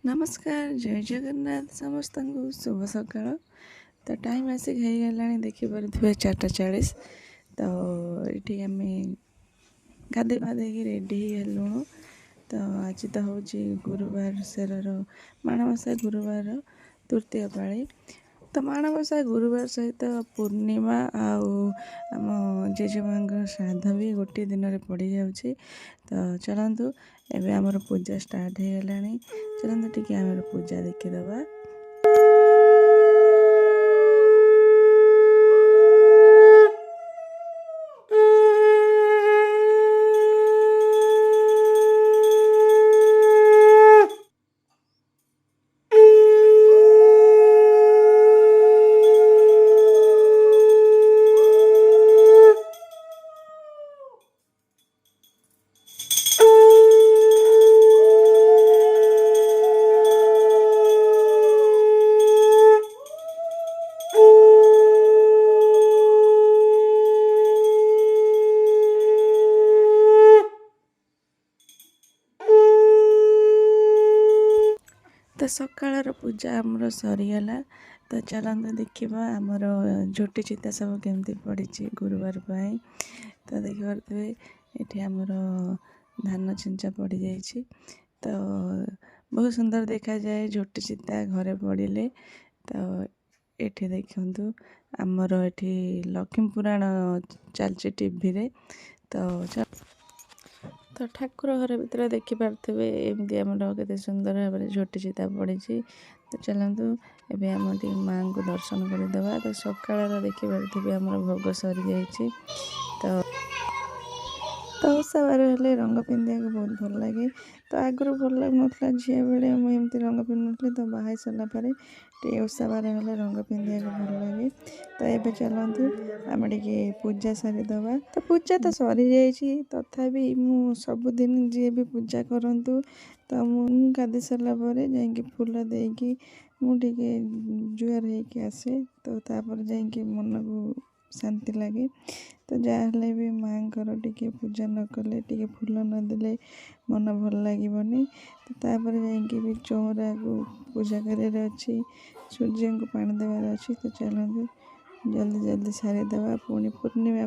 नमस्कार जय जगन्नाथ समस्त को शुभ सकाळ। तो टाइम आसिक हो गला देखिपे 4:40। तो ये आम गाधे पाधे रेडी हेलुणु। तो आज तो हूँ गुरुवार शेर माणबसा गुरुवार तृतीय पाଳି। तो माणबसा गुरुवार सहित पूर्णिमा आम जेजेमा श्राद्ध भी गोटे दिन में पड़ जाऊँगी। तो चलतु एबे आमर पूजा स्टार्ट हो गला। चलतु टी आम पूजा देखीदबा। तो सकाळर पूजा आमर सरीगला। तो चलते देखा आमर झोटी चिता सब केमती पड़ी गुरुवार पाई। तो देखिपे ये आमर धान छिंचा पड़ जाइए। तो बहुत सुंदर देखा जाए झोटी चिता घरे पड़े। तो ये देखु आमर ये लक्ष्मी पुराण चलती टीवी रे। तो ठाकुर घर भीतर देखिपे एमती आम के सुंदर भाव में झोटी चिता पड़ी। तो चलतु एबे आम माँ को दर्शन करदे। तो सकाळ देखिपे आम भोग सरी जाइए। तो ओषा बार हेले रंग पिंधिया को बहुत भल लगे। तो आगुरी भल लगुन झील बेले मुझे रंग पिंधुनी। तो बाहा सारापर ओषा बार हेले रंग पिंधिया को भल लगे। तो ये चलतु आम टे पूजा सारीदबा। तो पूजा तो सरी जाइए तथापि मु सबुदिन जी भी पूजा करतु। तो मुझे गाधि सारापर जा फूल देकी मुझे जुआर होके आसे। तो तापर जा मन को शांति लगे। तो जहाँ भी माँ टे पूजा न कले टे फूल नदेले मन भल लगे। तो तापर जा चौरा को पूजा कर सूर्य को पानी देवार अच्छी। तो चलते जल्दी जल्दी सारीदबा। पुणी पूर्णिमा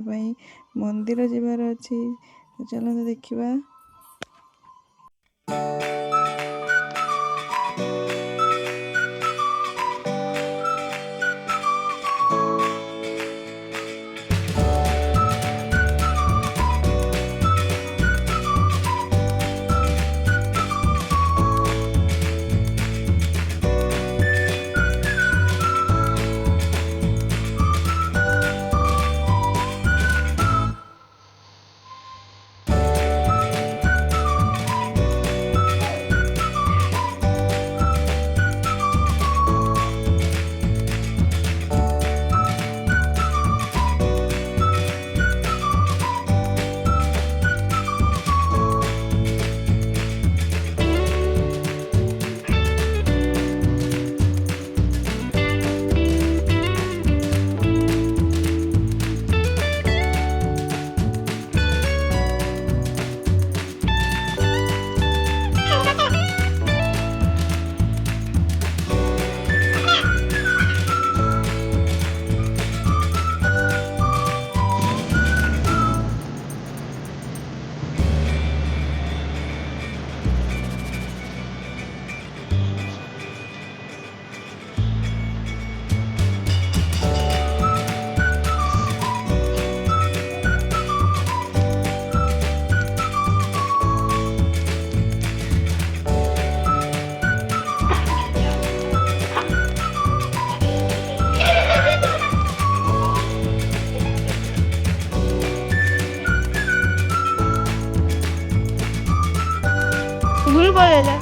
मंदिर जीवार अच्छी। तो चलते देखा। भूल बोलेला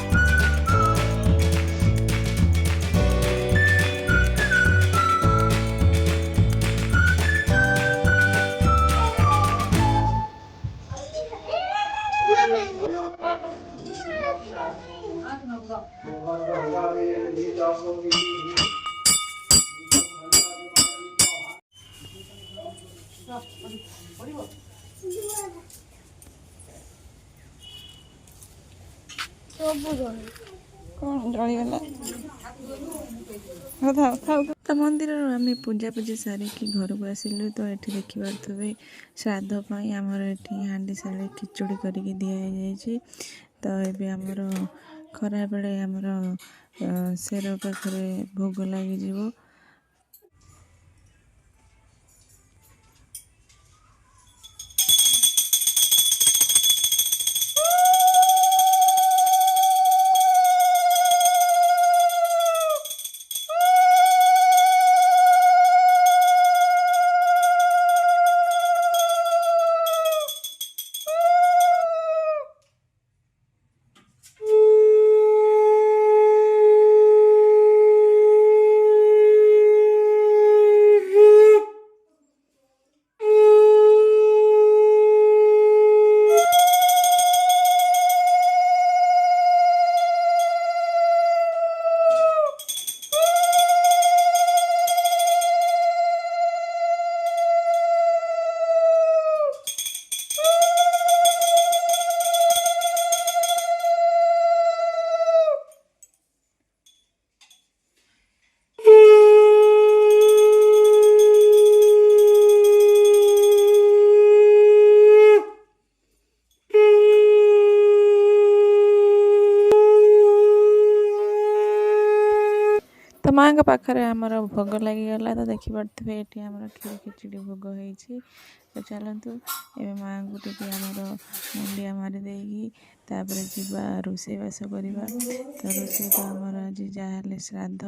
ସବୁ ଜଣେ କ'ଣ ଜଳିଗଲା ହଉ ଥାଉ ଥାଉ। ତ ମନ୍ଦିରରୁ ଆମେ ପୂଜାପୂଜି ସାରିକି ଘରକୁ ଆସିଲୁ। ତ ଏଠି ଦେଖିପାରୁଥିବେ ଶ୍ରାଦ୍ଧ ପାଇଁ ଆମର ଏଠି ହାଣ୍ଡି ଶାଳେ ଖିଚୁଡ଼ି କରିକି ଦିଆଯାଇଛି। ତ ଏବେ ଆମର ଖରାବେଳେ ଆମର ସେର ପାଖରେ ଭୋଗ ଲାଗିଯିବ। ତ ମାଆଙ୍କ ପାଖରେ ଆମର ଭୋଗ ଲାଗିଗଲା। ତ ଦେଖିପାରୁଥିବେ ଏଠି ଆମର କ୍ଷୀରି ଖିଚୁଡ଼ି ଭୋଗ ହେଇଛି। ତ ଚାଲନ୍ତୁ ଏବେ ମାଆଙ୍କୁ ଟିକେ ଆମର ମୁଣ୍ଡିଆ ମାରି ଦେଇକି ତାପରେ ଯିବା ରୋଷେଇବାସ କରିବା। ତ ରୋଷେଇ ତ ଆମର ଆଜି ଯାହାହେଲେ ଶ୍ରାଦ୍ଧ,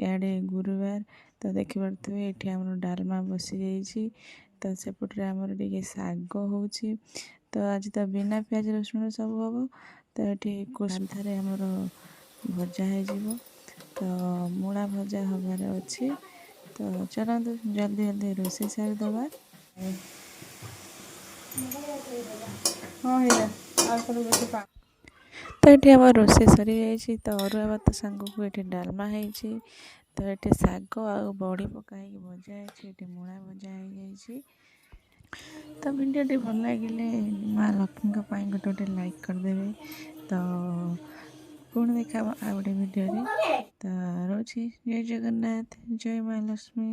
ଇଆଡ଼େ ଗୁରୁବାର। ତ ଦେଖିପାରୁଥିବେ ଏଠି ଆମର ଡାଲମା ବସିଯାଇଛି। ତ ସେପଟରେ ଆମର ଟିକେ ଶାଗ ହେଉଛି। ତ ଆଜି ତ ବିନା ପିଆଜ ରସୁଣ ସବୁ ହେବ। ତ ଏଠି ସାଧାରେ ଆମର ଭଜା ହେଇଯିବ। ତ ମୂଳା ଭଜା ହବାର ଅଛି। ତ ଚାଲନ୍ତୁ ଜଲ୍ଦି ଜଲ୍ଦି ରୋଷେଇ ସାରିଦେବା। ତ ଏଠି ଆମର ରୋଷେଇ ସରିଯାଇଛି। ତ ଅରୁଆ ଭାତ ସାଙ୍ଗକୁ ଏଠି ଡାଲମା ହେଇଛି। ତ ଏଠି ଶାଗ ଆଉ ବଡ଼ି ପକା ହେଇକି ଭଜା ହେଇଛି। ଏଠି ମୂଳା ଭଜା ହେଇଯାଇଛି। ତ ଭିଡ଼ିଓଟି ଭଲ ଲାଗିଲେ ମା ଲକ୍ଷ୍ମୀଙ୍କ ପାଇଁ ଗୋଟେ ଲାଇକ୍ କରିଦେବେ। ତ ପୁଣି ଦେଖା ଆଉ ଗୋଟେ ଭିଡ଼ିଓରେ। ତ ରହୁଛି। ଜୟ ଜଗନ୍ନାଥ, ଜୟ ମା ଲକ୍ଷ୍ମୀ।